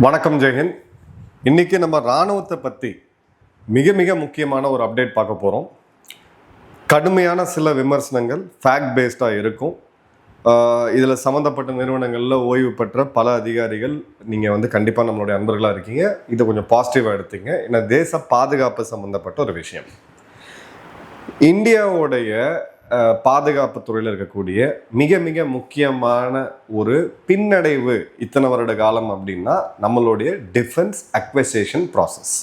வணக்கம் ஜெயஹிந்த். இன்னைக்கு நம்ம இராணுவத்தை பற்றி மிக மிக முக்கியமான ஒரு அப்டேட் பார்க்க போகிறோம். கடுமையான சில விமர்சனங்கள் ஃபேக்ட் பேஸ்டாக இருக்கும். இதில் சம்மந்தப்பட்ட நிறுவனங்களில் ஓய்வு பெற்ற பல அதிகாரிகள் நீங்கள் கண்டிப்பாக நம்மளுடைய அன்பர்களாக இருக்கீங்க. இதை கொஞ்சம் பாசிட்டிவாக எடுத்தீங்க. ஏன்னா தேச பாதுகாப்பு சம்மந்தப்பட்ட ஒரு விஷயம். இந்தியாவுடைய பாதுகாப்பு துறையில் இருக்கக்கூடிய மிக மிக முக்கியமான ஒரு பின்னடைவு இத்தனை வருட காலம் அப்படின்னா நம்மளுடைய டிஃபென்ஸ் அக்வசிஷன் ப்ராசஸ்.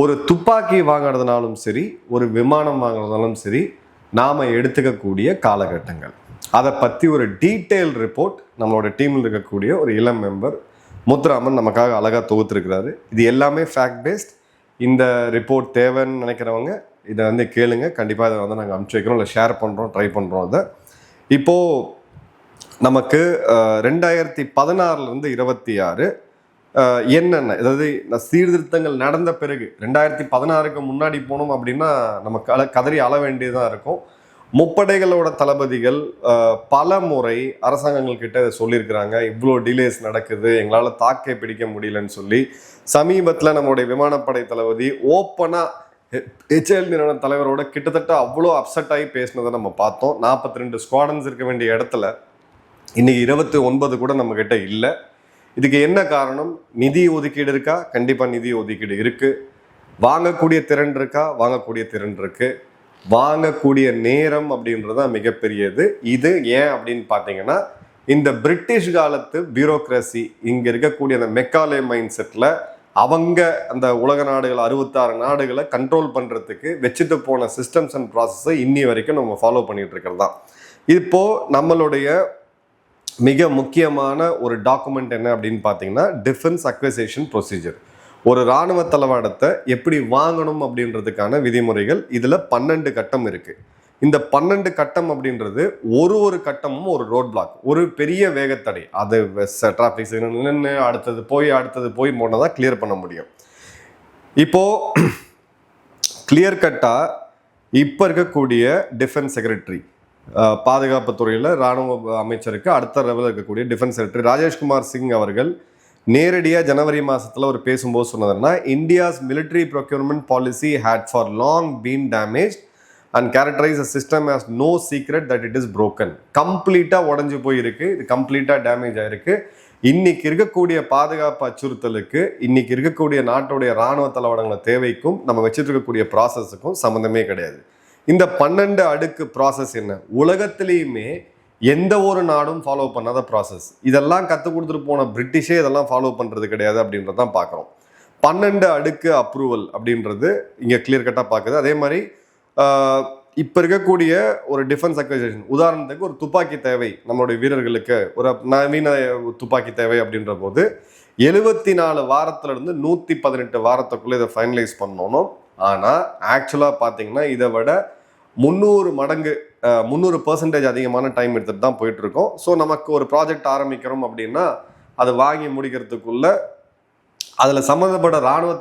ஒரு துப்பாக்கி வாங்குறதுனாலும் சரி, ஒரு விமானம் வாங்குறதுனாலும் சரி, நாம் எடுத்துக்கக்கூடிய காலகட்டங்கள், அதை பற்றி ஒரு டீட்டெயில் ரிப்போர்ட் நம்மளோட டீமில் இருக்கக்கூடிய ஒரு இளம் மெம்பர் முத்துராமன் நமக்காக அழகாக தொகுத்துருக்கிறாரு. இது எல்லாமே ஃபேக்ட் பேஸ்ட். இந்த ரிப்போர்ட் தேவைன்னு நினைக்கிறவங்க இதை கேளுங்க. கண்டிப்பாக இதை நாங்கள் அனுப்பிச்சி வைக்கிறோம், இல்லை ஷேர் பண்ணுறோம், ட்ரை பண்ணுறோம். அதை இப்போது நமக்கு 2016 26 என்னென்ன, அதாவது சீர்திருத்தங்கள் நடந்த பிறகு 2016 முன்னாடி போனோம் அப்படின்னா நம்ம கதறி அள வேண்டியதாக இருக்கும். முப்படைகளோட தளபதிகள் பல முறை அரசாங்கங்கள் கிட்ட இதை சொல்லியிருக்கிறாங்க. இவ்வளோ டிலேஸ் நடக்குது, எங்களால் தாக்கை பிடிக்க முடியலன்னு சொல்லி. சமீபத்தில் நம்மளுடைய விமானப்படை தளபதி ஓப்பனாக HAL நிறுவன தலைவரோட கிட்டத்தட்ட அவ்வளோ அப்செட் ஆகி பேசினதை நம்ம பார்த்தோம். 42 ஸ்குவாடன்ஸ் இருக்க வேண்டிய இடத்துல இன்னைக்கு 29 கூட நம்ம கிட்ட இல்லை. இதுக்கு என்ன காரணம்? நிதி ஒதுக்கீடு இருக்கா? கண்டிப்பாக நிதி ஒதுக்கீடு இருக்கு. வாங்கக்கூடிய திறன் இருக்கா? வாங்கக்கூடிய திறன் இருக்கு. வாங்கக்கூடிய நேரம் அப்படின்றது மிகப்பெரியது. இது ஏன் அப்படின்னு பார்த்தீங்கன்னா, இந்த பிரிட்டிஷ் காலத்து பியூரோக்ரஸி, இங்கே இருக்கக்கூடிய அந்த மெக்காலே மைண்ட் செட்டில் அவங்க அந்த உலக நாடுகள் 66 நாடுகளை கண்ட்ரோல் பண்ணுறதுக்கு வச்சுட்டு போன சிஸ்டம்ஸ் அண்ட் ப்ராசஸை இன்னி வரைக்கும் நம்ம ஃபாலோ பண்ணிட்டு இருக்கிறது தான். இப்போது நம்மளுடைய மிக முக்கியமான ஒரு டாக்குமெண்ட் என்ன அப்படின்னு பார்த்தீங்கன்னா, டிஃபென்ஸ் அக்வசிஷன் ப்ரொசீஜர். ஒரு இராணுவ தளவாடத்தை எப்படி வாங்கணும் அப்படின்றதுக்கான விதிமுறைகள். இதில் 12 கட்டம் இருக்குது. இந்த 12 கட்டம் அப்படின்றது ஒரு கட்டமும் ஒரு ரோட் பிளாக், ஒரு பெரிய வேகத்தடை. அது டிராஃபிக் சிக்னல் நின்று அடுத்தது போய் போனால் தான் கிளியர் பண்ண முடியும். இப்போது கிளியர் கட்டாக இப்போ இருக்கக்கூடிய டிஃபென்ஸ் செக்ரட்டரி, பாதுகாப்பு துறையில் இராணுவ அமைச்சருக்கு அடுத்த லெவலில் இருக்கக்கூடிய டிஃபென்ஸ் செக்ரட்டரி ராஜேஷ்குமார் சிங் அவர்கள் நேரடியாக ஜனவரி மாதத்தில் ஒரு பேசும்போது சொன்னதுன்னா, India's military procurement policy had for long been damage and characterize the system as no secret that it is broken. கம்ப்ளீட்டாக உடஞ்சி போயிருக்கு, இது கம்ப்ளீட்டாக டேமேஜ் ஆகிருக்கு. இன்னைக்கு இருக்கக்கூடிய பாதுகாப்பு அச்சுறுத்தலுக்கு, இன்னைக்கு இருக்கக்கூடிய நாட்டுடைய இராணுவ தளவாடங்கள தேவைக்கும் நம்ம வச்சுட்டு இருக்கக்கூடிய ப்ராசஸுக்கும் சம்மந்தமே கிடையாது. இந்த 12 அடுக்கு ப்ராசஸ் என்ன? உலகத்திலையுமே எந்த ஒரு நாடும் ஃபாலோ பண்ணாத ப்ராசஸ். இதெல்லாம் கற்றுக் கொடுத்துட்டு போன பிரிட்டிஷே இதெல்லாம் ஃபாலோ பண்ணுறது கிடையாது அப்படின்றதான் பார்க்குறோம். 12 அடுக்கு அப்ரூவல் அப்படின்றது இங்கே கிளியர் கட்டாக பார்க்குது. அதே மாதிரி இப்போ இருக்கக்கூடிய ஒரு டிஃபென்ஸ் அக்வசிஷன், உதாரணத்துக்கு ஒரு துப்பாக்கி தேவை, நம்மளுடைய வீரர்களுக்கு ஒரு நவீன துப்பாக்கி தேவை அப்படின்ற போது 74 வாரத்திலிருந்து 118 வாரத்துக்குள்ளே இதை ஃபைனலைஸ் பண்ணணும். ஆனால் ஆக்சுவலாக பார்த்தீங்கன்னா இதை விட 300 மடங்கு 300% அதிகமான டைம் எடுத்துகிட்டு தான் போயிட்டுருக்கோம். ஸோ நமக்கு ஒரு ப்ராஜெக்ட் ஆரம்பிக்கிறோம் அப்படின்னா அதை வாங்கி முடிக்கிறதுக்குள்ள அதில் சம்மந்தப்பட்ட இராணுவ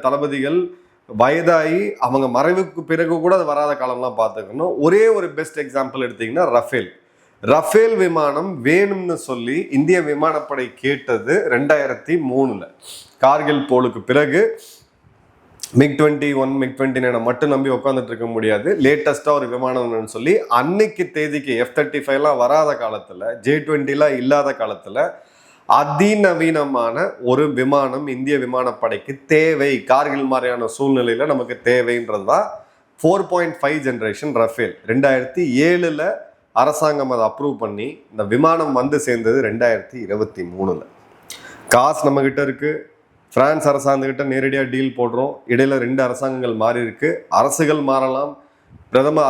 தளபதிகள் வயதாகி அவங்க மறைவுக்கு பிறகு கூட அது வராத காலம்லாம் பார்த்துக்கணும். ஒரே ஒரு பெஸ்ட் எக்ஸாம்பிள் எடுத்தீங்கன்னா ரஃபேல் விமானம் வேணும்னு சொல்லி இந்திய விமானப்படை கேட்டது 2003 கார்கில் போலுக்கு பிறகு. MiG-21 MiG-29 மட்டும் நம்பி உட்காந்துட்டு இருக்க முடியாது. லேட்டஸ்டாக ஒரு விமானம்னு சொல்லி அன்னைக்கு தேதிக்கு F-35 வராத காலத்தில், J-20 இல்லாத காலத்தில் அதிநவீனமான ஒரு விமானம் இந்திய விமானப்படைக்கு தேவை. கார்கில் மாதிரியான சூழ்நிலையில நமக்கு தேவைன்றது தான் 4.5 ஜென்ரேஷன் ரஃபேல். 2007 அரசாங்கம் அதை அப்ரூவ் பண்ணி இந்த விமானம் வந்து சேர்ந்தது 2023. காசு நம்ம கிட்ட இருக்கு. பிரான்ஸ் அரசாங்கக்கிட்ட நேரடியாக டீல் போடுறோம். இடையில 2 அரசாங்கங்கள் மாறி இருக்கு. அரசுகள் மாறலாம்,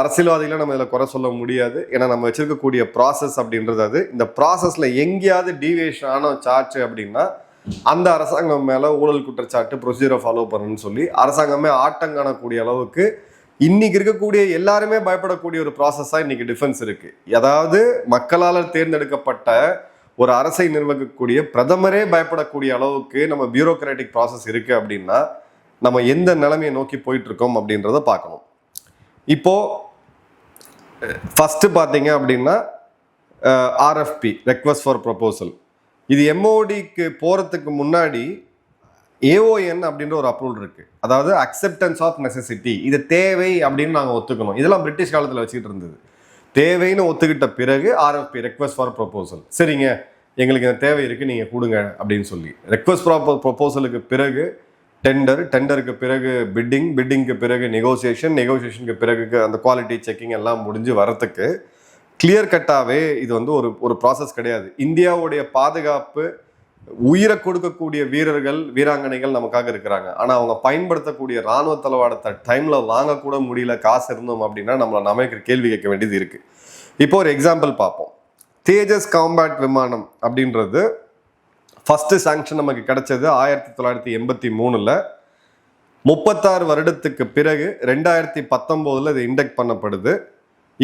அரசியல்வாதிகளை நம்ம இதில் குறை சொல்ல முடியாது. ஏன்னா நம்ம வச்சிருக்கக்கூடிய ப்ராசஸ் அப்படின்றது அது. இந்த ப்ராசஸில் எங்கேயாவது டீவியேஷன் ஆன சார்ஜ் அப்படின்னா அந்த அரசாங்கம் மேலே ஊழல் குற்றச்சாட்டு, ப்ரொசீஜரை ஃபாலோ பண்ணணும்னு சொல்லி அரசாங்கமே ஆட்டம் காணக்கூடிய அளவுக்கு இன்னைக்கு இருக்கக்கூடிய எல்லாருமே பயப்படக்கூடிய ஒரு ப்ராசஸாக இன்னைக்கு டிஃபென்ஸ் இருக்கு. அதாவது மக்களால் தேர்ந்தெடுக்கப்பட்ட ஒரு அரசை நிர்வகிக்கக்கூடிய பிரதமரே பயப்படக்கூடிய அளவுக்கு நம்ம பியூரோக்ராட்டிக் ப்ராசஸ் இருக்கு அப்படின்னா நம்ம எந்த நிலைமையை நோக்கி போயிட்டு இருக்கோம் அப்படின்றத பார்க்கணும். இப்போ ஃபஸ்ட்டு பார்த்தீங்க அப்படின்னா RFP ரெக்வஸ்ட் ஃபார் ப்ரொபோசல் இது எம்ஓடிக்கு போகிறதுக்கு முன்னாடி ஏஓஎன் அப்படின்ற ஒரு அப்ரூவல் இருக்கு, அதாவது அக்செப்டன்ஸ் ஆஃப் நெசசிட்டி. இது தேவை அப்படின்னு நாங்கள் ஒத்துக்கணும். இதெல்லாம் பிரிட்டிஷ் காலத்தில் வச்சுக்கிட்டு இருந்தது. தேவைன்னு ஒத்துக்கிட்ட பிறகு ஆர்எஃப்பி, ரெக்வஸ்ட் ஃபார் ப்ரொபோசல், சரிங்க எங்களுக்கு இந்த தேவை இருக்குது நீங்கள் கொடுங்க அப்படின்னு சொல்லி. ரெக்வஸ்ட் ஃபார் ப்ரொபோசலுக்கு பிறகு டெண்டருக்கு பிறகு பிட்டிங்க்கு பிறகு நெகோசியேஷனுக்கு பிறகு அந்த குவாலிட்டி செக்கிங் எல்லாம் முடிஞ்சு வரத்துக்கு கிளியர் கட்டாகவே இது வந்து ஒரு ப்ராசஸ் கிடையாது. இந்தியாவுடைய பாதுகாப்பு, உயிரை கொடுக்கக்கூடிய வீரர்கள் வீராங்கனைகள் நமக்காக இருக்கிறாங்க. ஆனால் அவங்க பயன்படுத்தக்கூடிய இராணுவ தளவாடத்தை டைமில் வாங்கக்கூட முடியல. காசு இருந்தோம் அப்படின்னா நமக்கு கேள்வி கேட்க வேண்டியது இருக்குது. இப்போ ஒரு எக்ஸாம்பிள் பார்ப்போம். தேஜஸ் காம்பேட் விமானம் அப்படின்றது ஃபஸ்ட்டு சாங்ஷன் நமக்கு கிடைச்சது 1983. 36 வருடத்துக்கு பிறகு 2019 இது இண்டெக்ட் பண்ணப்படுது.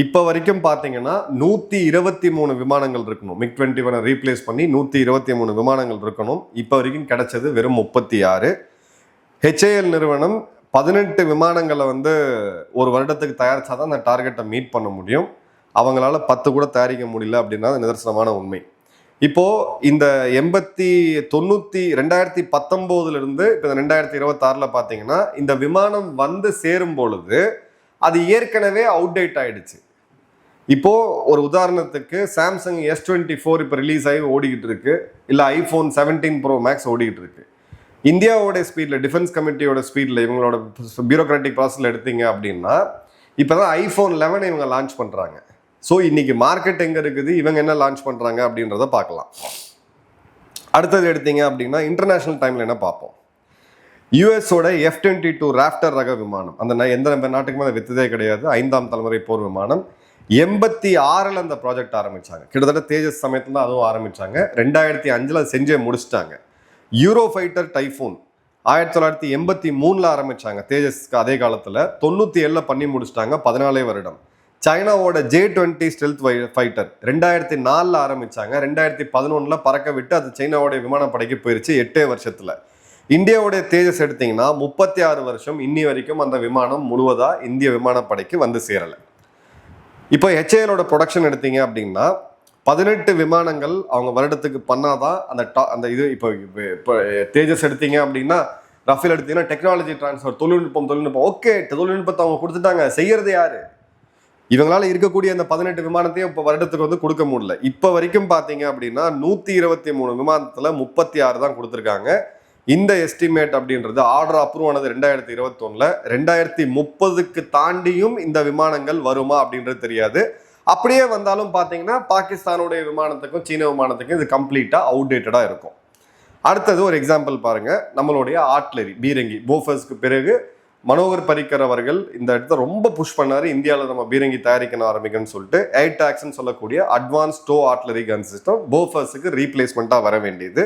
இப்போ வரைக்கும் பார்த்தீங்கன்னா 123 விமானங்கள் இருக்கணும். MiG-21 ரீப்ளேஸ் பண்ணி 123 விமானங்கள் இருக்கணும். இப்போ வரைக்கும் கிடைச்சது வெறும் 36. HAL நிறுவனம் 18 விமானங்களை வந்து ஒரு வருடத்துக்கு தயாரிச்சாதான் அந்த டார்கெட்டை மீட் பண்ண முடியும். அவங்களால 10 கூட தயாரிக்க முடியல அப்படின்னா நிதர்சனமான உண்மை. இப்போ இந்த 2019 இருந்து இப்போ 2026 பார்த்தீங்கன்னா இந்த விமானம் வந்து சேரும் பொழுது அது ஏற்கனவே அவுட்டேட் ஆயிடுச்சு. இப்போ ஒரு உதாரணத்துக்கு சாம்சங் S24 இப்போ ரிலீஸ் ஆகி ஓடிக்கிட்டு இருக்கு, இல்லை iPhone 17 Pro Max ஓடிக்கிட்டு இருக்கு. இந்தியாவோட ஸ்பீடில், டிஃபென்ஸ் கமிட்டியோட ஸ்பீடில், இவங்களோட பியூரோக்ராட்டிக் ப்ராசஸில் எடுத்தீங்க அப்படின்னா இப்போ தான் iPhone 11 இவங்க லான்ச் பண்ணுறாங்க. ஸோ இன்னைக்கு மார்க்கெட் எங்கே இருக்குது, இவங்க என்ன லான்ச் பண்ணுறாங்க அப்படின்றத பார்க்கலாம். அடுத்தது எடுத்தீங்க அப்படின்னா இன்டர்நேஷ்னல் டைமில் என்ன பார்ப்போம். யூஎஸோட F-22 ராப்டர் ரக விமானம், அந்த எந்த நாட்டுக்குமே அதை வித்ததே கிடையாது. 5ஆம் தலைமுறை போர் விமானம். 86 அந்த ப்ராஜெக்ட் ஆரம்பிச்சாங்க. கிட்டத்தட்ட தேஜஸ் சமயத்துல தான் அதுவும் ஆரம்பிச்சாங்க. 2005 செஞ்சே முடிச்சிட்டாங்க. யூரோ ஃபைட்டர் டைஃபூன் 1983 ஆரம்பிச்சாங்க. தேஜஸ்க்கு அதே காலத்துல 97 பண்ணி முடிச்சிட்டாங்க. 14 வருடம். சைனாவோட J-20 ஸ்டெல்த் ஃபைட்டர் 2004 ஆரம்பிச்சாங்க. 2011 பறக்க விட்டு அது சைனாவோட விமானப்படைக்கு போயிருச்சு 8 வருஷத்துல. இந்தியாவுடைய தேஜஸ் எடுத்தீங்கன்னா 36 வருஷம், இன்னி வரைக்கும் அந்த விமானம் முழுவதா இந்திய விமானப்படைக்கு வந்து சேரலை. இப்போ HALோட ப்ரொடக்ஷன் எடுத்தீங்க அப்படின்னா 18 விமானங்கள் அவங்க வருடத்துக்கு பண்ணாதான் அந்த இது. இப்போ தேஜஸ் எடுத்தீங்க அப்படின்னா, ரஃபேல் எடுத்தீங்கன்னா டெக்னாலஜி டிரான்ஸ்ஃபர், தொழில்நுட்பம் ஓகே, தொழில்நுட்பத்தை அவங்க கொடுத்துட்டாங்க. செய்யறது யாரு? இவங்களால இருக்கக்கூடிய அந்த 18 விமானத்தையும் இப்போ வருடத்துக்கு வந்து கொடுக்க முடியல. இப்போ வரைக்கும் பார்த்தீங்க அப்படின்னா 123 விமானத்தில் 36 தான் கொடுத்துருக்காங்க. இந்த எஸ்டிமேட் அப்படின்றது ஆர்டர் அப்ரூவ் ஆனது 2021. 2030க்கு தாண்டியும் இந்த விமானங்கள் வருமா அப்படின்றது தெரியாது. அப்படியே வந்தாலும் பார்த்தீங்கன்னா பாகிஸ்தானுடைய விமானத்துக்கும் சீன விமானத்துக்கும் இது கம்ப்ளீட்டாக அவுடேட்டடாக இருக்கும். அடுத்தது ஒரு எக்ஸாம்பிள் பாருங்க. நம்மளுடைய ஆர்ட்லரி பீரங்கி போஃபர்ஸ்க்கு பிறகு மனோகர் பரிக்கர் அவர்கள் இந்த இடத்த ரொம்ப புஷ் பண்ணாரு. இந்தியாவில் நம்ம பீரங்கி தயாரிக்கணும் ஆரம்பிக்கணும்னு சொல்லிட்டு ஏடாக்ஸ்ன்னு சொல்லக்கூடிய advance towed artillery gun system போஃபர்ஸுக்கு ரீப்ளேஸ்மெண்ட்டாக வர வேண்டியது.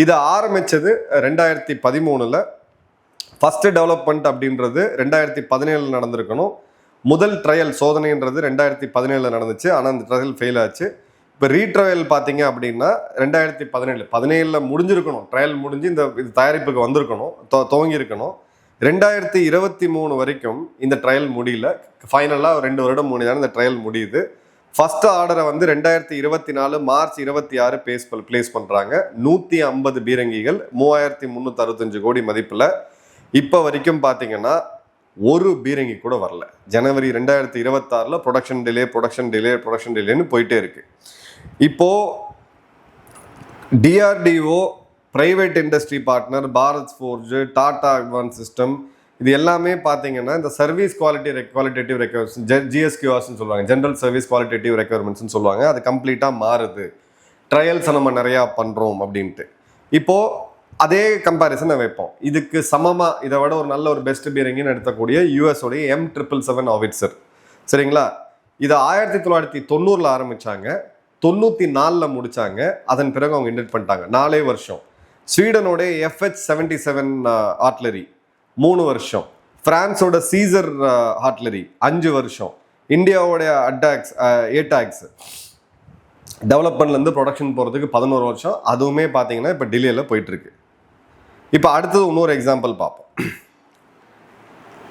இதை ஆரம்பித்தது 2013. ஃபஸ்ட்டு டெவலப்மெண்ட் அப்படின்றது 2017 நடந்திருக்கணும். முதல் ட்ரையல் சோதனைன்றது 2017 நடந்துச்சு. ஆனால் அந்த ட்ரையல் ஃபெயில் ஆச்சு. இப்போ ரீட்ரையல் பார்த்தீங்க அப்படின்னா 2017 முடிஞ்சிருக்கணும். ட்ரையல் முடிஞ்சு இந்த இது தயாரிப்புக்கு வந்திருக்கணும், துவங்கியிருக்கணும். 2023 வரைக்கும் இந்த ட்ரையல் முடியல. ஃபைனலாக 2 வருடம் முடிஞ்சாலும் இந்த ட்ரையல் முடியுது. ஃபர்ஸ்ட் ஆர்டரை வந்து 2024 மார்ச் 26 பிளேஸ் பண்ணுறாங்க. 150 பீரங்கிகள் 3365 கோடி மதிப்பில். இப்போ வரைக்கும் பார்த்தீங்கன்னா ஒரு பீரங்கி கூட வரல. ஜனவரி 2026 ப்ரொடக்ஷன் டிலேன்னு போயிட்டே இருக்கு. இப்போ DRDO, private industry partner, Bharat forge, Tata advance system, இது எல்லாமே பார்த்தீங்கன்னா இந்த சர்வீஸ் குவாலிட்டேட்டிவ் ரெக்யர்மெண்ட்ஸ், GSQRஸ்ன்னு சொல்லுவாங்க, ஜென்ரல் சர்வீஸ் குவாலிட்டேட்டிவ் ரெக்யர்மெண்ட்ஸ்ன்னு சொல்லுவாங்க. அது கம்ப்ளீட்டாக மாறுது. ட்ரையல்ஸை நம்ம நிறையா பண்ணுறோம் அப்படின்ட்டு. இப்போது அதே கம்பேரிசனை வைப்போம். இதுக்கு சமமாக இதை விட ஒரு நல்ல ஒரு பெஸ்ட் பீரங்கின்னு எடுத்தக்கூடிய யூஎஸோடைய M777 ஹாவிட்சர், சரிங்களா? இதை 1990 ஆரம்பித்தாங்க, 94 முடித்தாங்க. அதன் பிறகு அவங்க இன்வெஸ்ட் பண்ணிட்டாங்க. 4 வருஷம். ஸ்வீடனோடைய FH-77 ஆர்ட்லரி 3 வருஷம். பிரான்ஸோட சீசர் ஆர்ட்லரி 5 வருஷம். இந்தியாவோடைய ஏடாக்ஸ் டெவலப்மெண்ட்லேருந்து ப்ரொடக்ஷன் போகிறதுக்கு 11 வருஷம். அதுவுமே பார்த்தீங்கன்னா இப்போ டிலேயில் போயிட்டுருக்கு. இப்போ அடுத்தது இன்னொரு எக்ஸாம்பிள் பார்ப்போம்.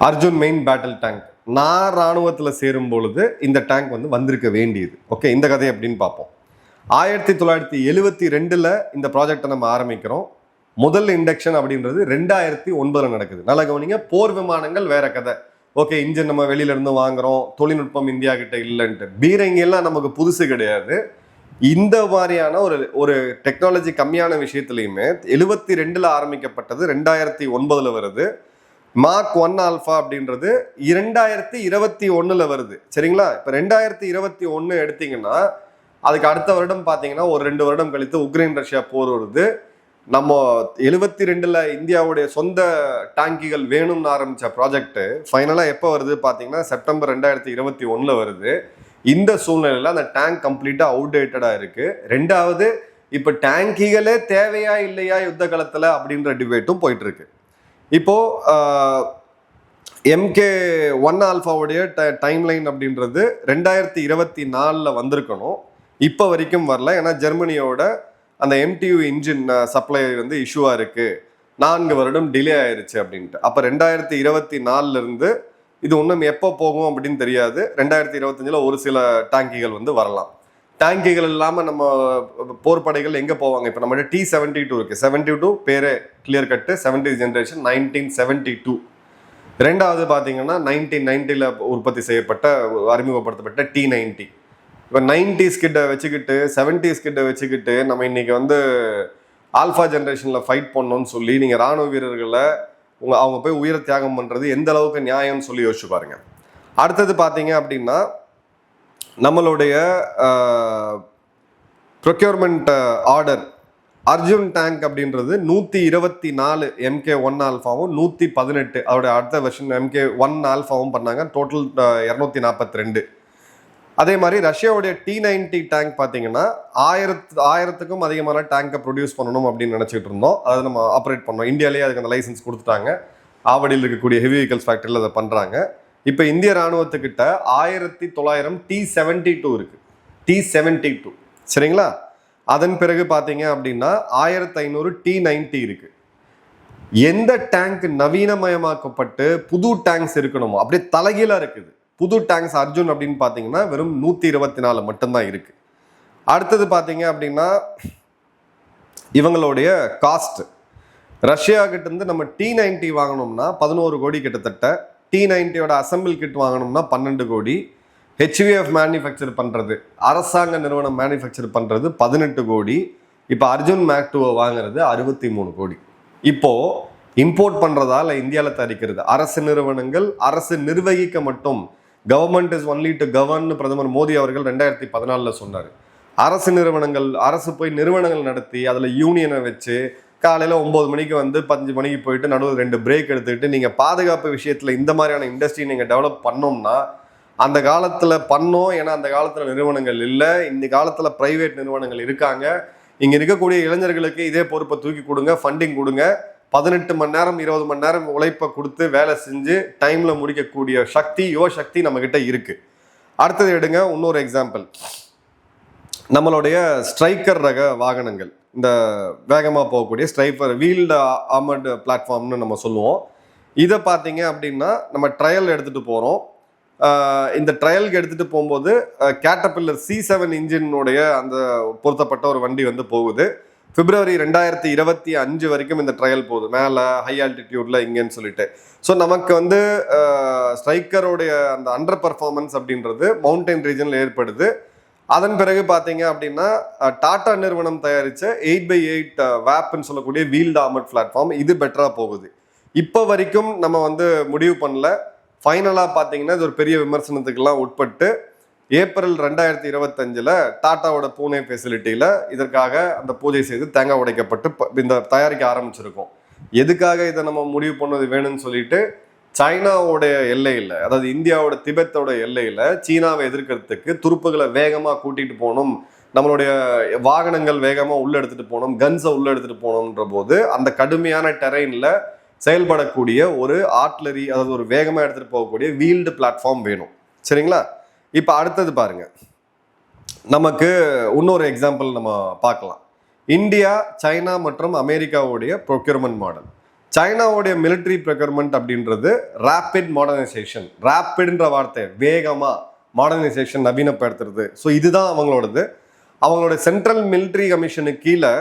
Arjun main battle tank. நான் இராணுவத்தில் சேரும் பொழுது இந்த டேங்க் வந்து வந்திருக்க வேண்டியது. ஓகே, இந்த கதை எப்படின்னு பார்ப்போம். 1972 இந்த ப்ராஜெக்டை நம்ம ஆரம்பிக்கிறோம். முதல் இண்டக்ஷன் அப்படின்றது 2009 நடக்குது. நல்லா கவனிங்க, போர் விமானங்கள் வேற கதை. ஓகே, இன்ஜின் நம்ம வெளியில இருந்து வாங்குறோம், தொழில்நுட்பம் இந்தியா கிட்ட இல்லைன்ட்டு. பீரங்கி எல்லாம் நமக்கு புதுசு கிடையாது. இந்த மாதிரியான ஒரு டெக்னாலஜி கம்மியான விஷயத்துலையுமே 72 ஆரம்பிக்கப்பட்டது, 2009 வருது. மார்க் 1 ஆல்ஃபா அப்படின்றது 2021 வருது. சரிங்களா? இப்போ 2021 எடுத்தீங்கன்னா அதுக்கு அடுத்த வருடம் பார்த்தீங்கன்னா ஒரு 2 வருடம் கழித்து உக்ரைன் ரஷ்யா போர் வருது. நம்ம 72 இந்தியாவுடைய சொந்த டாங்கிகள் வேணும்னு ஆரம்பிச்ச ப்ராஜெக்ட் ஃபைனலாக எப்போ வருது பார்த்தீங்கன்னா செப்டம்பர் 2021 வருது. இந்த சூழ்நிலையில் அந்த டேங்க் கம்ப்ளீட்டாக அவுடேட்டடாக இருக்கு. ரெண்டாவது, இப்போ டேங்கிகளே தேவையா இல்லையா யுத்த காலத்தில் அப்படின்ற டிபேட்டும் போயிட்டு இருக்கு. இப்போ MK1 ஆல்ஃபாவுடைய டைம்லைன் அப்படின்றது 2024 வந்திருக்கணும். இப்போ வரைக்கும் வரல. ஏன்னா ஜெர்மனியோட அந்த MTU இன்ஜின் சப்ளை வந்து இஷ்யூவா இருக்கு, 4 வருடம் டிலே ஆயிருச்சு அப்படின்ட்டு. அப்போ 2024 இருந்து இது இன்னும் எப்போ போகும் அப்படின்னு தெரியாது. 2025 ஒரு சில டேங்கிகள் வந்து வரலாம். டேங்கிகள் இல்லாமல் நம்ம போர்படைகள் எங்கே போவாங்க? இப்போ நம்மகிட்ட T-72 இருக்கு. 72 பேரே கிளியர் கட்டு, 70 ஜென்ரேஷன், 1972. ரெண்டாவது பார்த்தீங்கன்னா 1990 உற்பத்தி செய்யப்பட்ட அறிமுகப்படுத்தப்பட்ட T-90. இப்போ 90s கிட்ட வச்சுக்கிட்டு 70s கிட்ட வச்சுக்கிட்டு நம்ம இன்னைக்கு வந்து ஆல்ஃபா ஜென்ரேஷனில் ஃபைட் பண்ணோன்னு சொல்லி நீங்கள் ராணுவ வீரர்களை அவங்க போய் உயிரை தியாகம் பண்ணுறது எந்த அளவுக்கு நியாயம்னு சொல்லி யோசிச்சு பாருங்க. அடுத்தது பார்த்தீங்க அப்படின்னா நம்மளுடைய ப்ரொக்யூர்மெண்ட் ஆர்டர் அர்ஜுன் டேங்க் அப்படின்றது 124 MK1 ஆல்ஃபாவும் 118 அதோட அடுத்த வெர்ஷன் MK1 ஆல்ஃபாவும் பண்ணாங்க. டோட்டல் 242. அதே மாதிரி ரஷ்யாவுடைய T-90 டேங்க் பார்த்தீங்கன்னா 1000க்கும் அதிகமான டேங்கை ப்ரொடியூஸ் பண்ணணும் அப்படின்னு நினச்சிட்டு இருந்தோம். அதை நம்ம ஆப்ரேட் பண்ணோம். இந்தியாவிலேயே அதுக்கு அந்த லைசன்ஸ் கொடுத்துட்டாங்க. ஆவடியில் இருக்கக்கூடிய ஹெவி வெஹிக்கல்ஸ் ஃபேக்டரியில் அதை பண்ணுறாங்க. இப்போ இந்திய ராணுவத்துக்கிட்ட 1900 T-72 இருக்கு. T-72 சரிங்களா? அதன் பிறகு பார்த்தீங்க அப்படின்னா 1500 T-90 இருக்கு. எந்த டேங்க் நவீனமயமாக்கப்பட்டு புது டேங்க்ஸ் இருக்கணுமோ அப்படியே தலைகீழா இருக்குது. புது டேங்க்ஸ் அர்ஜுன் அப்படின்னு பார்த்தீங்கன்னா வெறும் 124 மட்டும்தான் இருக்கு. அடுத்தது பார்த்தீங்க அப்படின்னா இவங்களுடைய காஸ்ட், ரஷ்யா கிட்ட இருந்து நம்ம T-90 வாங்கணும்னா 11 கோடி கிட்டத்தட்ட. T-90யோட அசம்பிள் கிட் வாங்கணும்னா 12 கோடி. HVF மேனுஃபேக்சர் பண்ணுறது, அரசாங்க நிறுவனம் மேனுஃபேக்சர் பண்ணுறது 18 கோடி. இப்போ அர்ஜுன் மேக் 2 வாங்குறது 63 கோடி. இப்போ இம்போர்ட் பண்ணுறதா இல்லை இந்தியாவில் தயாரிக்கிறது? அரசு நிறுவனங்கள் அரசு நிர்வகிக்க மட்டும், government is only to govern பிரதமர் மோடி அவர்கள் 2014 சொன்னார். அரசு நிறுவனங்கள், அரசு போய் நிறுவனங்கள் நடத்தி அதில் யூனியனை வச்சு காலையில் 9 மணிக்கு வந்து 5 மணிக்கு போயிட்டு நடுவில் 2 பிரேக் எடுத்துக்கிட்டு நீங்கள் பாதுகாப்பு விஷயத்தில் இந்த மாதிரியான இண்டஸ்ட்ரி நீங்கள் டெவலப் பண்ணோம்னா அந்த காலத்தில் பண்ணோம். ஏன்னா அந்த காலத்தில் நிறுவனங்கள் இல்லை, இந்த காலத்தில் ப்ரைவேட் நிறுவனங்கள் இருக்காங்க. இங்கே இருக்கக்கூடிய இளைஞர்களுக்கு இதே பொறுப்பை தூக்கி கொடுங்க, ஃபண்டிங் கொடுங்க. 18 மணி நேரம் 20 மணி நேரம் உழைப்பை கொடுத்து வேலை செஞ்சு டைமில் முடிக்கக்கூடிய சக்தி, யுவ சக்தி நம்மக்கிட்ட இருக்குது. அடுத்தது எடுங்க இன்னொரு எக்ஸாம்பிள். நம்மளுடைய ஸ்ட்ரைக்கர் ரக வாகனங்கள், இந்த வேகமாக போகக்கூடிய ஸ்ட்ரைக்கர் வீல்டு ஆர்மர்டு பிளாட்ஃபார்ம்னு நம்ம சொல்லுவோம். இதை பார்த்தீங்க அப்படின்னா நம்ம ட்ரையல் எடுத்துகிட்டு போகிறோம். இந்த ட்ரையலுக்கு எடுத்துகிட்டு போகும்போது கேட்டர்பில்லர் C7 இன்ஜினுடைய அந்த பொருத்தப்பட்ட ஒரு வண்டி வந்து போகுது. பிப்ரவரி 2025 வரைக்கும் இந்த ட்ரையல் போகுது, மேலே ஹை ஆல்டிடியூட்ல இங்கேன்னு சொல்லிட்டு. ஸோ நமக்கு வந்து ஸ்ட்ரைக்கருடைய அந்த அண்டர் பர்ஃபார்மன்ஸ் அப்படின்றது மவுண்டைன் ரீஜனில் ஏற்படுது. அதன் பிறகு பார்த்தீங்க அப்படின்னா டாடா நிறுவனம் தயாரித்த 8x8 வேப்னு சொல்லக்கூடிய வீல்டு ஆர்மர்ட் பிளாட்ஃபார்ம், இது பெட்டராக போகுது. இப்போ வரைக்கும் நம்ம வந்து முடிவு பண்ணல. ஃபைனலாக பார்த்தீங்கன்னா இது ஒரு பெரிய விமர்சனத்துக்கெல்லாம் உட்பட்டு ஏப்ரல் 2025 டாட்டாவோட பூனே ஃபெசிலிட்டியில் இதற்காக அந்த பூஜை செய்து தேங்காய் உடைக்கப்பட்டு இந்த தயாரிக்க ஆரம்பிச்சிருக்கோம். எதுக்காக இதை நம்ம முடிவு பண்ணது வேணும்னு சொல்லிட்டு சைனாவோடைய எல்லையில், அதாவது இந்தியாவோட திபெத்தோட எல்லையில் சீனாவை எதிர்க்கிறதுக்கு துருப்புகளை வேகமாக கூட்டிகிட்டு போகணும், நம்மளுடைய வாகனங்கள் வேகமாக உள்ளே எடுத்துகிட்டு போகணும், கன்ஸை உள்ளே எடுத்துகிட்டு போகணுன்ற போது அந்த கடுமையான டெரெயினில் செயல்படக்கூடிய ஒரு ஆர்ட்லரி, அதாவது ஒரு வேகமாக எடுத்துகிட்டு போகக்கூடிய வீல்டு பிளாட்ஃபார்ம் வேணும். சரிங்களா? இப்போ அடுத்தது பாருங்க, நமக்கு இன்னொரு எக்ஸாம்பிள் நம்ம பார்க்கலாம். இந்தியா, சைனா மற்றும் அமெரிக்காவுடைய ப்ரொக்யூர்மெண்ட் மாடல். சைனாவுடைய மிலிட்ரி ப்ரொக்யூர்மெண்ட் அப்படின்றது ரேபிட் மாடர்னைசேஷன். ரேபிட்ன்ற வார்த்தை வேகமாக, மாடர்னைசேஷன் நவீனப்படுத்துறது. ஸோ இதுதான் அவங்களோடது. அவங்களுடைய சென்ட்ரல் மிலிட்ரி கமிஷனுக்கு கீழே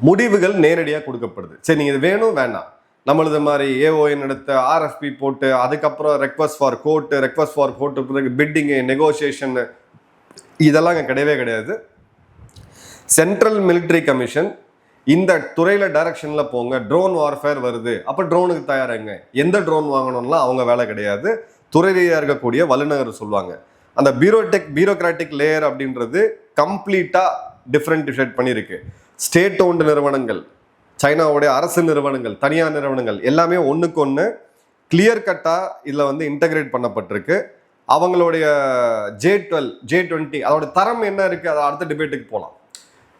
முடிவுகள் நேரடியாக கொடுக்கப்படுது. சரி, நீங்கள் இது வேணும் வேண்டாம், நம்மளது மாதிரி ஏஓஎன் எடுத்து ஆர்எஃப்பி போட்டு அதுக்கப்புறம் ரெக்வஸ்ட் ஃபார் கோர்ட்டு பிறகு பிட்டிங்கு, நெகோசியேஷன், இதெல்லாம் அங்கே கிடையவே கிடையாது. சென்ட்ரல் மிலிட்ரி கமிஷன் இந்த துறையில் டைரக்ஷனில் போங்க, ட்ரோன் வார்ஃபேர் வருது, அப்போ ட்ரோனுக்கு தயாராங்க, எந்த ட்ரோன் வாங்கணும்லாம் அவங்க வேலை கிடையாது. துறை ரீதியாக இருக்கக்கூடிய வல்லுநர் சொல்லுவாங்க. அந்த பியூரோக்ராட்டிக் லேயர் அப்படின்றது கம்ப்ளீட்டாக டிஃப்ரென்டிஷேட் பண்ணியிருக்கு. ஸ்டேட் ஓன்டு நிறுவனங்கள், சைனாவுடைய அரசு நிறுவனங்கள், தனியார் நிறுவனங்கள் எல்லாமே ஒன்றுக்கு ஒன்று கிளியர் கட்டாக இதில் வந்து இன்டகிரேட் பண்ணப்பட்டிருக்கு. அவங்களுடைய J20 அதோட தரம் என்ன இருக்குது, அதை அடுத்த டிபேட்டுக்கு போகலாம்.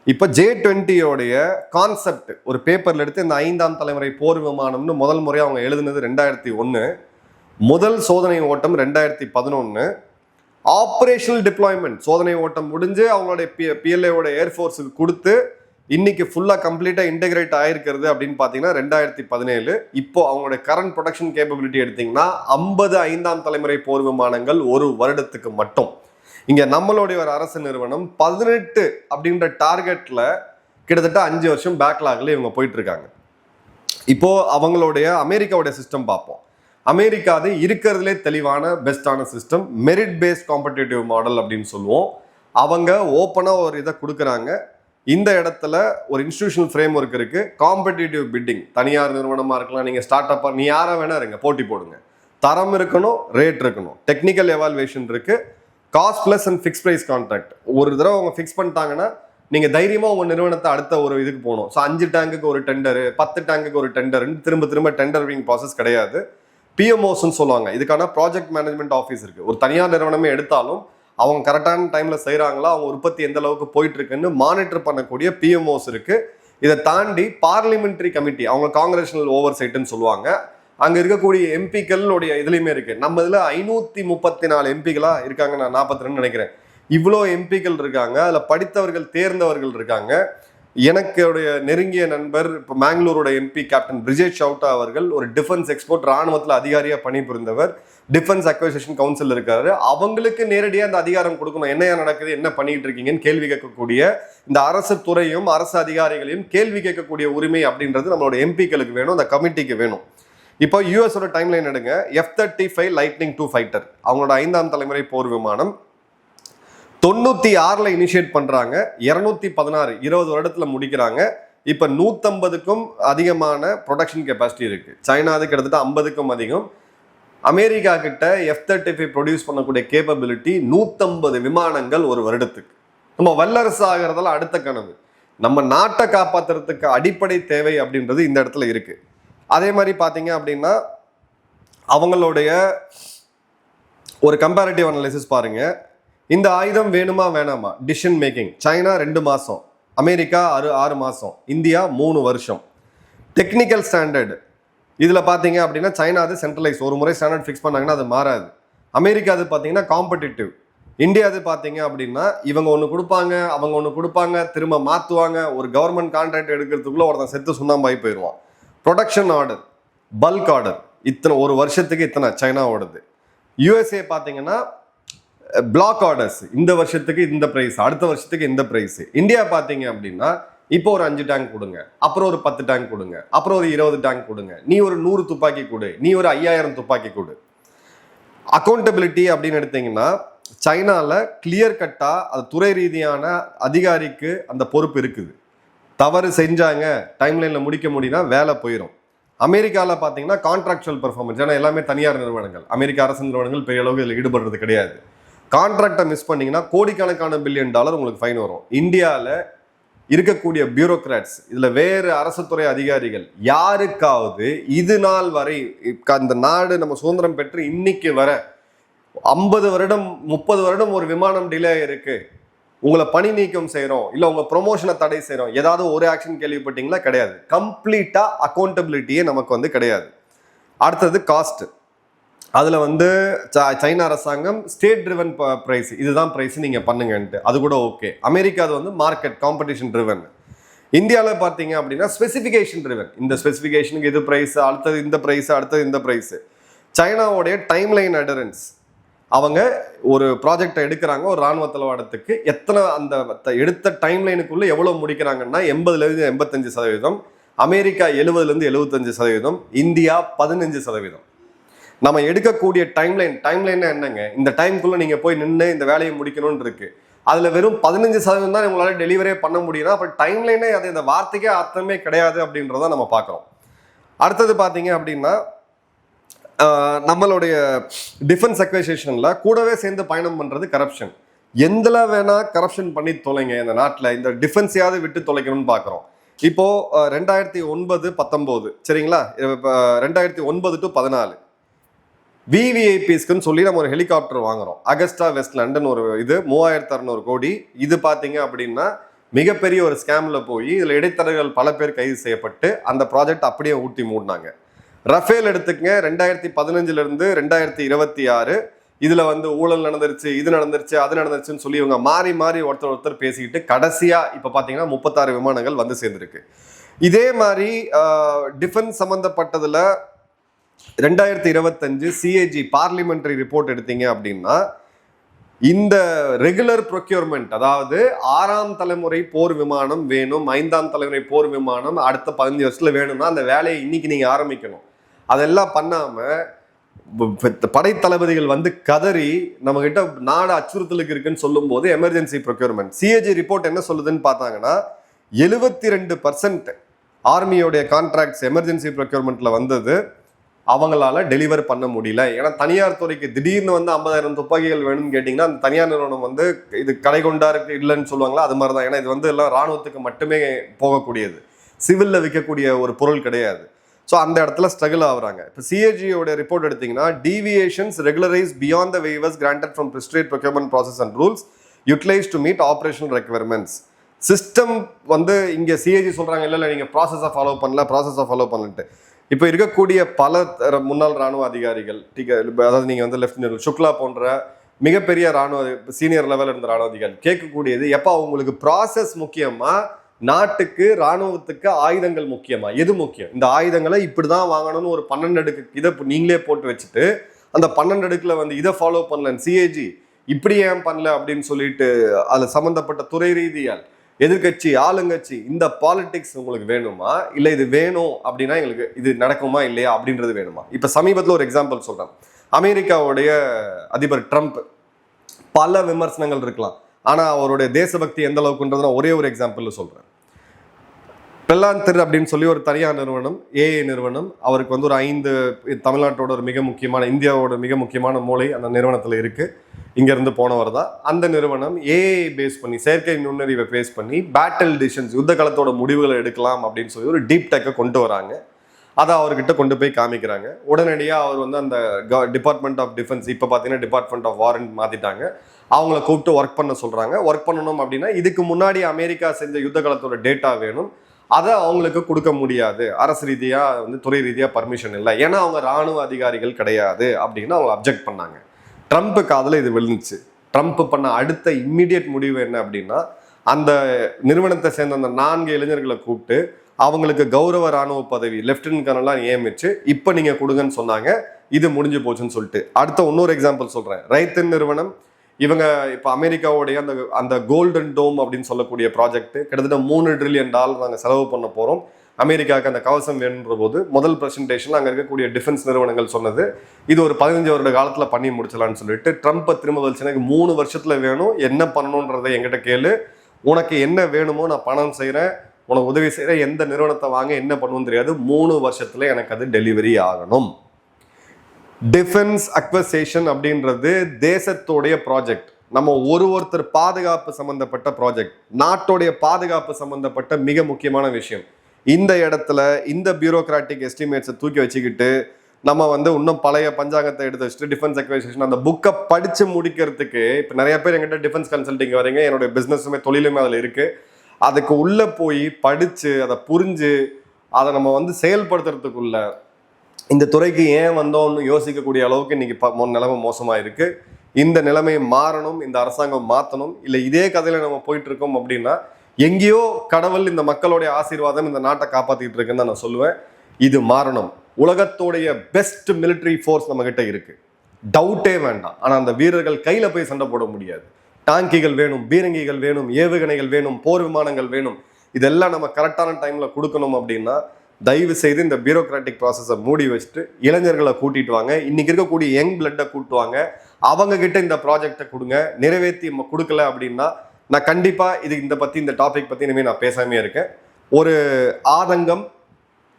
இப்போ J20யோடைய கான்செப்ட் ஒரு பேப்பரில் எடுத்து இந்த 5ஆம் தலைமுறை போர் விமானம்னு முதல் முறையாக அவங்க எழுதுனது 2001, முதல் சோதனை ஓட்டம் 2011, ஆப்ரேஷனல் டிப்ளாய்மெண்ட் சோதனை ஓட்டம் முடிஞ்சு அவங்களுடைய PLAவோட ஏர்ஃபோர்ஸுக்கு கொடுத்து இன்னைக்கு ஃபுல்லாக கம்ப்ளீட்டாக இன்டெகிரேட் ஆயிருக்கிறது அப்படின்னு பார்த்தீங்கன்னா 2017. இப்போ அவங்களுடைய கரண்ட் ப்ரொடக்ஷன் கேப்பபிலிட்டி எடுத்தீங்கன்னா 50 5ஆம் தலைமுறை போர் விமானங்கள் ஒரு வருடத்துக்கு மட்டும். இங்கே நம்மளுடைய ஒரு அரசு நிறுவனம் 18 அப்படின்ற டார்கெட்டில் கிட்டத்தட்ட 5 வருஷம் பேக்லாகில் இவங்க போயிட்டு இருக்காங்க. இப்போ அவங்களுடைய அமெரிக்காவுடைய சிஸ்டம் பார்ப்போம். அமெரிக்கா அது இருக்கிறதுலே தெளிவான பெஸ்டான system, merit based competitive model அப்படின்னு சொல்லுவோம். அவங்க ஓப்பனாக ஒரு இதை கொடுக்குறாங்க. இந்த இடத்துல ஒரு இன்ஸ்டிடியூஷனல் ஃப்ரேம் ஒர்க் இருக்கு. காம்படிட்டிவ் பிட்டிங், தனியார் நிறுவனமாக இருக்கலாம், நீங்கள் ஸ்டார்ட் அப்பா, நீ யாரை வேணா இருங்க, போட்டி போடுங்க. தரம் இருக்கணும், ரேட் இருக்கணும், டெக்னிக்கல் எவால்வேஷன் இருக்கு, cost plus and fix price contract. ஒரு தடவை அவங்க ஃபிக்ஸ் பண்ணிட்டாங்கன்னா நீங்கள் தைரியமாக உங்கள் நிறுவனத்தை அடுத்த ஒரு இதுக்கு போகணும். ஸோ 5 டேங்குக்கு ஒரு டெண்டரு, 10 டேங்குக்கு ஒரு டெண்டர்னு திரும்ப டெண்டர் விங் ப்ராசஸ் கிடையாது. PMOஸ்ன்னு சொல்லுவாங்க. இதுக்கான ப்ராஜெக்ட் மேனேஜ்மெண்ட் ஆஃபீஸ் இருக்கு. ஒரு தனியார் நிறுவனமே எடுத்தாலும் அவங்க கரெக்டான டைமில் செய்கிறாங்களா, அவங்க உற்பத்தி எந்த அளவுக்கு போயிட்டு இருக்குன்னு மானிட்டர் பண்ணக்கூடிய PMOs இருக்கு. இதை தாண்டி பார்லிமெண்ட்ரி கமிட்டி, அவங்க காங்கிரஷனல் ஓவர் சைட்டுன்னு சொல்லுவாங்க. அங்கே இருக்கக்கூடிய எம்பிக்களுடைய இதுலையுமே இருக்கு. நம்ம இதில் 534 எம்பிக்களாக இருக்காங்க, நான் 42 நினைக்கிறேன். இவ்வளோ எம்பிக்கள் இருக்காங்க. அதில் படித்தவர்கள் தேர்ந்தவர்கள் இருக்காங்க. எனக்குடைய நெருங்கிய நண்பர் இப்போ மேங்களூரோட MP கேப்டன் பிரிஜேஷ் சவுட்டா அவர்கள் ஒரு டிஃபென்ஸ் எக்ஸ்போர்ட், ராணுவத்தில் அதிகாரியாக பணிபுரிந்தவர், டிஃபென்ஸ் அக்விசிஷன் கவுன்சில் இருக்காரு. அவங்களுக்கு நேரடியாக அந்த அதிகாரம் கொடுக்கணும். என்னையா நடக்குது, என்ன பண்ணிட்டு இருக்கீங்கன்னு கேள்வி கேட்கக்கூடிய இந்த அரசு துறையும் அரசு அதிகாரிகளையும் கேள்வி கேட்கக்கூடிய உரிமை அப்படின்றது நம்மளோட எம்பிக்களுக்கு வேணும், அந்த கமிட்டிக்கு வேணும். இப்போ யூஎஸோட டைம்லைன் எடுங்க. F-35 லைட்னிங் 2 ஃபைட்டர் அவங்களோட 5ஆம் தலைமுறை போர் விமானம் 96ல் இனிஷியேட் பண்றாங்க, 216 20 வருடத்துல முடிக்கிறாங்க. இப்போ 150க்கும் அதிகமான ப்ரொடக்ஷன் கெப்பாசிட்டி இருக்கு. சைனாது கிட்டத்தட்ட 50க்கும் அதிகம். அமெரிக்கா கிட்ட F-35 ப்ரொடியூஸ் பண்ணக்கூடிய கேப்பபிலிட்டி 150 விமானங்கள் ஒரு வருடத்துக்கு. நம்ம வல்லரசு ஆகிறதால அடுத்த கனவு, நம்ம நாட்டை காப்பாற்றுறதுக்கு அடிப்படை தேவை அப்படின்றது இந்த இடத்துல இருக்கு. அதே மாதிரி பார்த்தீங்க அப்படின்னா அவங்களுடைய ஒரு கம்பேரிட்டிவ் அனாலிசிஸ் பாருங்க. இந்த ஆயுதம் வேணுமா வேணாமா, டிசிஷன் மேக்கிங். சைனா 2 மாதம், அமெரிக்கா 6 மாதம், இந்தியா 3 வருஷம். டெக்னிக்கல் ஸ்டாண்டர்டு இதில் பார்த்தீங்க அப்படின்னா சைனா அது சென்ட்ரலைஸ், ஒரு முறை ஸ்டாண்டர்ட் ஃபிக்ஸ் பண்ணாங்கன்னா அது மாறாது. அமெரிக்கா அது பார்த்தீங்கன்னா காம்படிட்டிவ். இந்தியா அது பார்த்தீங்க அப்படின்னா இவங்க ஒன்று கொடுப்பாங்க, அவங்க ஒன்று கொடுப்பாங்க, திரும்ப மாற்றுவாங்க. ஒரு கவர்மெண்ட் கான்ட்ராக்ட் எடுக்கிறதுக்குள்ளே ஒருத்தன் செத்து சுண்ணாம்பாய் போயிடுவான். ப்ரொடக்ஷன் ஆர்டர், பல்க் ஆர்டர், இத்தனை ஒரு வருஷத்துக்கு இத்தனை சைனாவோடது. USA பார்த்தீங்கன்னா பிளாக் ஆர்டர்ஸ், இந்த வருஷத்துக்கு இந்த ப்ரைஸ், அடுத்த வருஷத்துக்கு இந்த ப்ரைஸ். இந்தியா பார்த்தீங்க அப்படின்னா இப்போ ஒரு 5 டேங்க் கொடுங்க, அப்புறம் ஒரு 10 டேங்க் கொடுங்க, அப்புறம் ஒரு 20 டேங்க் கொடுங்க, நீ ஒரு 100 துப்பாக்கி கொடு, நீ ஒரு 5000 துப்பாக்கி கொடு. அக்கௌண்டபிலிட்டி அப்படின்னு எடுத்தீங்கன்னா சைனாவில் கிளியர் கட்டாக அது துறை ரீதியான அதிகாரிக்கு அந்த பொறுப்பு இருக்குது. தவறு செஞ்சாங்க டைம்லைனில் முடிக்க முடியும்னா வேலை போயிடும். அமெரிக்காவில் பார்த்தீங்கன்னா கான்ட்ராக்சுவல் பெர்ஃபார்மன்ஸ், ஏன்னா எல்லாமே தனியார் நிறுவனங்கள், அமெரிக்க அரசு நிறுவனங்கள் பெரிய அளவுக்கு இதில் ஈடுபடுறது கிடையாது. கான்ட்ராக்டை மிஸ் பண்ணீங்கன்னா கோடிக்கணக்கான $1 பில்லியன் உங்களுக்கு ஃபைன் வரும். இந்தியாவில் இருக்கக்கூடிய பியூரோக்ராட்ஸ், இதில் வேறு அரசு துறை அதிகாரிகள் யாருக்காவது இது நாள் வரை அந்த நாடு நம்ம சுதந்திரம் பெற்று இன்னைக்கு வர 50 வருடம் 30 வருடம் ஒரு விமானம் டிலே இருக்கு, உங்களை பணி நீக்கம் செய்கிறோம், இல்லை உங்கள் ப்ரொமோஷனை தடை செய்கிறோம், ஏதாவது ஒரு ஆக்ஷன் கேள்விப்பட்டீங்களா? கிடையாது. கம்ப்ளீட்டாக அக்கௌண்டபிலிட்டியே நமக்கு கிடையாது. அடுத்தது காஸ்ட். அதில் சைனா அரசாங்கம் ஸ்டேட் ட்ரிவன் ப்ரைஸ், இதுதான் ப்ரைஸ் நீங்கள் பண்ணுங்கன்ட்டு, அது கூட ஓகே. அமெரிக்கா அது மார்க்கெட் காம்படிஷன் ட்ரிவன். இந்தியாவில் பார்த்தீங்க அப்படின்னா ஸ்பெசிஃபிகேஷன் ட்ரிவன், இந்த ஸ்பெசிஃபிகேஷனுக்கு இது ப்ரைஸ், அடுத்தது இந்த ப்ரைஸ், அடுத்தது இந்த ப்ரைஸ். சைனாவுடைய டைம்லைன் அடரன்ஸ், அவங்க ஒரு ப்ராஜெக்டை எடுக்கிறாங்க ஒரு ராணுவ தளவாடத்துக்கு, எத்தனை அந்த எடுத்த டைம் லைனுக்குள்ள எவ்வளவு முடிக்கிறாங்கன்னா 80% 85%, அமெரிக்கா 70% 75%, இந்தியா 15%. நம்ம எடுக்கக்கூடிய டைம்லைன் என்னங்க, இந்த டைம்குள்ள நீங்க போய் நின்று இந்த வேலையை முடிக்கணும்னு இருக்கு. அதுல வெறும் 15% தான் உங்களால டெலிவரே பண்ண முடியும்னா அப்ப டைம்லைனே அது இந்த வார்த்தைக்கே அர்த்தமே கிடையாது அப்படின்றத நம்ம பார்க்குறோம். அடுத்தது பார்த்தீங்க அப்படின்னா நம்மளுடைய டிஃபென்ஸ் அக்வைசேஷன்ல கூடவே சேர்ந்து பயணம் பண்றது கரப்ஷன். எந்தல வேணா கரப்ஷன் பண்ணி தொலைங்க இந்த நாட்டில், இந்த டிஃபென்ஸையாவது விட்டு தொலைக்கணும்னு பார்க்குறோம். இப்போ 2009-19 சரிங்களா, 2009 to 14 விவிஐபிஸ்க்குன்னு சொல்லி நம்ம ஒரு ஹெலிகாப்டர் வாங்குறோம். அகஸ்டா வெஸ்ட்லேண்ட்னு ஒரு இது 3600 கோடி. இது பார்த்தீங்க அப்படின்னா மிகப்பெரிய ஒரு ஸ்கேம்ல போய் இதில் இடைத்தரகர்கள் பல பேர் கைது செய்யப்பட்டு அந்த ப்ராஜெக்ட் அப்படியே ஊட்டி மூடினாங்க. ரஃபேல் எடுத்துக்கங்க, 2015 2026 இதுல ஊழல் நடந்துருச்சு, இது நடந்துருச்சு, அது நடந்துருச்சுன்னு சொல்லி இவங்க மாறி மாறி ஒருத்தர் பேசிக்கிட்டு கடைசியா இப்ப பாத்தீங்கன்னா 36 விமானங்கள் வந்து சேர்ந்திருக்கு. இதே மாதிரி டிஃபென்ஸ் சம்பந்தப்பட்டதுல 2025 சிஏஜி பார்லிமெண்டரி ரிப்போர்ட் எடுத்தீங்க அப்படின்னா இந்த ரெகுலர் ப்ரொக்யூர்மெண்ட், அதாவது 6ஆம் தலைமுறை போர் விமானம் வேணும், 5ஆம் தலைமுறை போர் விமானம் அடுத்த 15 வருஷத்துல வேணும்னா அந்த வேலையை இன்னைக்கு நீங்க ஆரம்பிக்கணும். அதெல்லாம் பண்ணாம படை தளபதிகள் கதறி நம்ம கிட்ட நாடு அச்சுறுத்தலுக்கு இருக்குன்னு சொல்லும் போது எமர்ஜென்சி ப்ரொக்யூர்மெண்ட் சிஏஜி ரிப்போர்ட் என்ன சொல்லுதுன்னு பார்த்தாங்கன்னா 72% ஆர்மியோடைய கான்ட்ராக்ட்ஸ் எமர்ஜென்சி ப்ரொக்யூர்மெண்ட்ல வந்தது அவங்களால டெலிவர் பண்ண முடியல. ஏன்னா தனியார் துறைக்கு திடீர்னு 50,000 துப்பாக்கிகள் வேணும்னு கேட்டீங்கன்னா அந்த தனியார் நிறுவனம் இது கடை கொண்டா இருக்கு இல்லைன்னு சொல்லுவாங்களா, அது மாதிரி தான். ஏன்னா இது எல்லாம் ராணுவத்துக்கு மட்டுமே போகக்கூடியது, சிவில்ல விற்கக்கூடிய ஒரு பொருள் கிடையாது. ஸோ அந்த இடத்துல ஸ்ட்ரகிள் ஆகுறாங்க. இப்போ சிஏஜியோட ரிப்போர்ட் எடுத்தீங்கன்னா deviations regularise beyond the waivers granted from prescribed procurement process and rules utilise to meet operational requirements. System இங்கே சிஏஜி சொல்றாங்க இல்லை நீங்கள் ப்ராசஸை ஃபாலோ பண்ணலன்ட்டு. இப்போ இருக்கக்கூடிய பல முன்னாள் ராணுவ அதிகாரிகள், அதாவது நீங்கள் லெப்டினன்ட் சுக்லா போன்ற மிகப்பெரிய ராணுவ சீனியர் லெவலில் இருந்த ராணுவ அதிகாரிகள் கேட்கக்கூடியது, எப்போ அவங்களுக்கு ப்ராசஸ் முக்கியமா, நாட்டுக்கு ராணுவத்துக்கு ஆயுதங்கள் முக்கியமா, எது முக்கியம்? இந்த ஆயுதங்களை இப்படிதான் வாங்கணும்னு ஒரு 12 அடுக்கு இதை நீங்களே போட்டு வச்சுட்டு அந்த 12 அடுக்குல இதை ஃபாலோ பண்ணலன்னு சிஏஜி இப்படி ஏன் பண்ணல அப்படின்னு சொல்லிட்டு அதுல சம்பந்தப்பட்ட துறை ரீதியால் எதிர்கட்சி ஆளுங்கட்சி இந்த பாலிடிக்ஸ் உங்களுக்கு வேணுமா, இல்லை இது வேணும் அப்படின்னா எங்களுக்கு இது நடக்குமா இல்லையா அப்படின்றது வேணுமா? இப்ப சமீபத்தில் ஒரு எக்ஸாம்பிள் சொல்றேன். அமெரிக்காவுடைய அதிபர் ட்ரம்ப், பல விமர்சனங்கள் இருக்கலாம், ஆனா அவருடைய தேசபக்தி எந்த அளவுக்குன்றது நான் ஒரே ஒரு எக்ஸாம்பிள் சொல்றேன். பெல்லாந்தர் அப்படின்னு சொல்லி ஒரு தனியார் நிறுவனம், ஏஏ நிறுவனம், அவருக்கு ஒரு 5 தமிழ்நாட்டோட ஒரு மிக முக்கியமான, இந்தியாவோட மிக முக்கியமான மூளை அந்த நிறுவனத்தில் இருக்கு. இங்கிருந்து போனவர் தான். அந்த நிறுவனம் ஏஐ பேஸ் பண்ணி, செயற்கை நுண்ணறிவை பேஸ் பண்ணி பேட்டில் டிசிஷன்ஸ், யுத்த காலத்தோட முடிவுகளை எடுக்கலாம் அப்படின்னு சொல்லி ஒரு டீப் டெக்கை கொண்டு வராங்க. அதை அவர்கிட்ட கொண்டு போய் காமிக்கிறாங்க. உடனடியாக அவர் அந்த டிபார்ட்மெண்ட் ஆஃப் டிஃபென்ஸ், இப்போ பார்த்தீங்கன்னா டிபார்ட்மெண்ட் ஆஃப் வாரண்ட் மாற்றிட்டாங்க, அவங்கள கூப்பிட்டு ஒர்க் பண்ண சொல்கிறாங்க. ஒர்க் பண்ணணும் அப்படின்னா இதுக்கு முன்னாடி அமெரிக்கா செஞ்ச யுத்த காலத்தோட டேட்டா வேணும், அதை அவங்களுக்கு கொடுக்க முடியாது, அரசு ரீதியாக துறை ரீதியாக பர்மிஷன் இல்லை, ஏன்னா அவங்க ராணுவ அதிகாரிகள் கிடையாது அப்படின்னு அவங்க அப்ஜெக்ட் பண்ணாங்க. ட்ரம்ப் காதில் இது விழுந்துச்சு. ட்ரம்ப் பண்ண அடுத்த இம்மிடியட் முடிவு என்ன அப்படின்னா, அந்த நிறுவனத்தை சேர்ந்த அந்த 4 இளைஞர்களை கூப்பிட்டு அவங்களுக்கு கௌரவ ராணுவ பதவி லெப்டினன்ட் கர்னலாக நியமிச்சு இப்போ நீங்கள் கொடுங்கன்னு சொன்னாங்க. இது முடிஞ்சு போச்சுன்னு சொல்லிட்டு அடுத்த இன்னொரு எக்ஸாம்பிள் சொல்கிறேன். ரைத்தன் நிறுவனம், இவங்க இப்போ அமெரிக்காவுடைய அந்த கோல்டன் டோம் அப்படின்னு சொல்லக்கூடிய ப்ராஜெக்ட் கிட்டத்தட்ட $3 trillion நாங்கள் செலவு பண்ண போகிறோம், அமெரிக்காவுக்கு அந்த கவசம் வேணுன்ற போது முதல் ப்ரெசன்டேஷன் அங்கே இருக்கக்கூடிய டிஃபென்ஸ் நிறுவனங்கள் சொன்னது இது ஒரு 15 வருட காலத்தில் பண்ணி முடிச்சலான்னு சொல்லிட்டு ட்ரம்ப்பை திரும்ப வச்சு எனக்கு 3 வருஷத்தில் வேணும், என்ன பண்ணணுன்றதை என்கிட்ட கேளு, உனக்கு என்ன வேணுமோ நான் பணம் செய்கிறேன், உனக்கு உதவி செய்கிறேன், எந்த நிறுவனத்தை வாங்க என்ன பண்ணுவோன்னு தெரியாது, 3 வருஷத்துல எனக்கு அது டெலிவரி ஆகணும். டிஃபென்ஸ் அக்வசேஷன் அப்படின்றது தேசத்தோடைய ப்ராஜெக்ட், நம்ம ஒருத்தர் பாதுகாப்பு சம்பந்தப்பட்ட ப்ராஜெக்ட், நாட்டோடைய பாதுகாப்பு சம்பந்தப்பட்ட மிக முக்கியமான விஷயம். இந்த இடத்துல இந்த பியூரோக்ராட்டிக் எஸ்டிமேட்ஸை தூக்கி வச்சுக்கிட்டு நம்ம இன்னும் பழைய பஞ்சாங்கத்தை எடுத்து வச்சுட்டு டிஃபென்ஸ் அக்வசேஷன் அந்த புக்கை படிச்சு முடிக்கிறதுக்கு இப்போ நிறைய பேர் எங்கிட்ட டிஃபென்ஸ் கன்சல்டிங் வரீங்க, என்னுடைய பிஸ்னஸுமே தொழிலுமே அதில் இருக்கு. அதுக்கு உள்ள போய் படிச்சு அதை புரிஞ்சு அதை நம்ம செயல்படுத்துறதுக்குள்ள இந்த துறைக்கு ஏன் வந்தோம்னு யோசிக்கக்கூடிய அளவுக்கு இன்னைக்கு நிலைமை மோசமாக இருக்கு. இந்த நிலைமையை மாறணும், இந்த அரசாங்கம் மாற்றணும். இல்லை இதே கதையில நம்ம போயிட்டு இருக்கோம் அப்படின்னா எங்கேயோ கடவுள் இந்த மக்களுடைய ஆசீர்வாதம் இந்த நாட்டை காப்பாற்றிட்டு இருக்குன்னு நான் சொல்லுவேன். இது மாறணும். உலகத்தோடைய பெஸ்ட் மிலிட்ரி ஃபோர்ஸ் நம்ம கிட்ட இருக்கு. டவுட்டே வேண்டாம். ஆனால் அந்த வீரர்கள் கையில் போய் சண்டை போட முடியாது. டாங்கிகள் வேணும், பீரங்கிகள் வேணும், ஏவுகணைகள் வேணும், போர் விமானங்கள் வேணும். இதெல்லாம் நம்ம கரெக்டான டைமில் கொடுக்கணும் அப்படின்னா தயவு செய்து இந்த பியூரோக்ராட்டிக் ப்ராசஸை மூடி வச்சுட்டு இளைஞர்களை கூட்டிட்டு வாங்க. இன்னைக்கு இருக்கக்கூடிய யங் பிளட்டை கூட்டுவாங்க. அவங்க கிட்ட இந்த ப்ராஜெக்டை கொடுங்க. நிறைவேற்றி கொடுக்கல அப்படின்னா நான் கண்டிப்பாக இந்த டாபிக் பற்றி இனிமேல் நான் பேசாமே இருக்கேன். ஒரு ஆதங்கம்,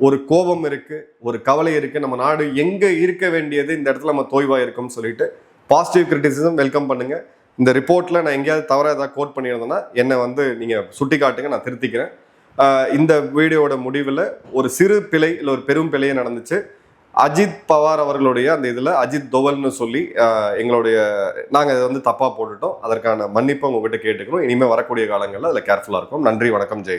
ஒரு கோபம் இருக்கு, ஒரு கவலை இருக்கு. நம்ம நாடு எங்க இருக்க வேண்டியது இந்த இடத்துல நம்ம தோய்வா இருக்கும்னு சொல்லிட்டு பாசிட்டிவ் கிரிட்டிசிசம் வெல்கம் பண்ணுங்க. இந்த ரிப்போர்ட்ல நான் எங்கேயாவது தவறாக ஏதாவது கோட் பண்ணியிருந்தேன்னா என்னை நீங்க சுட்டி காட்டுங்க, நான் திருத்திக்கிறேன். இந்த வீடியோட முடிவில் ஒரு சிறு பிழை இல்லை ஒரு பெரும் பிழையே நடந்துச்சு. அஜித் பவார் அவர்களுடைய அந்த இதில் அஜித் தோவல்னு சொல்லி நாங்கள் இதை தப்பாக போட்டுட்டோம். அதற்கான மன்னிப்பை உங்ககிட்ட கேட்டுக்கிறோம். இனிமேல் வரக்கூடிய காலங்களில் அதில் கேர்ஃபுல்லாக இருக்கும். நன்றி, வணக்கம், ஜெயஹிந்த்.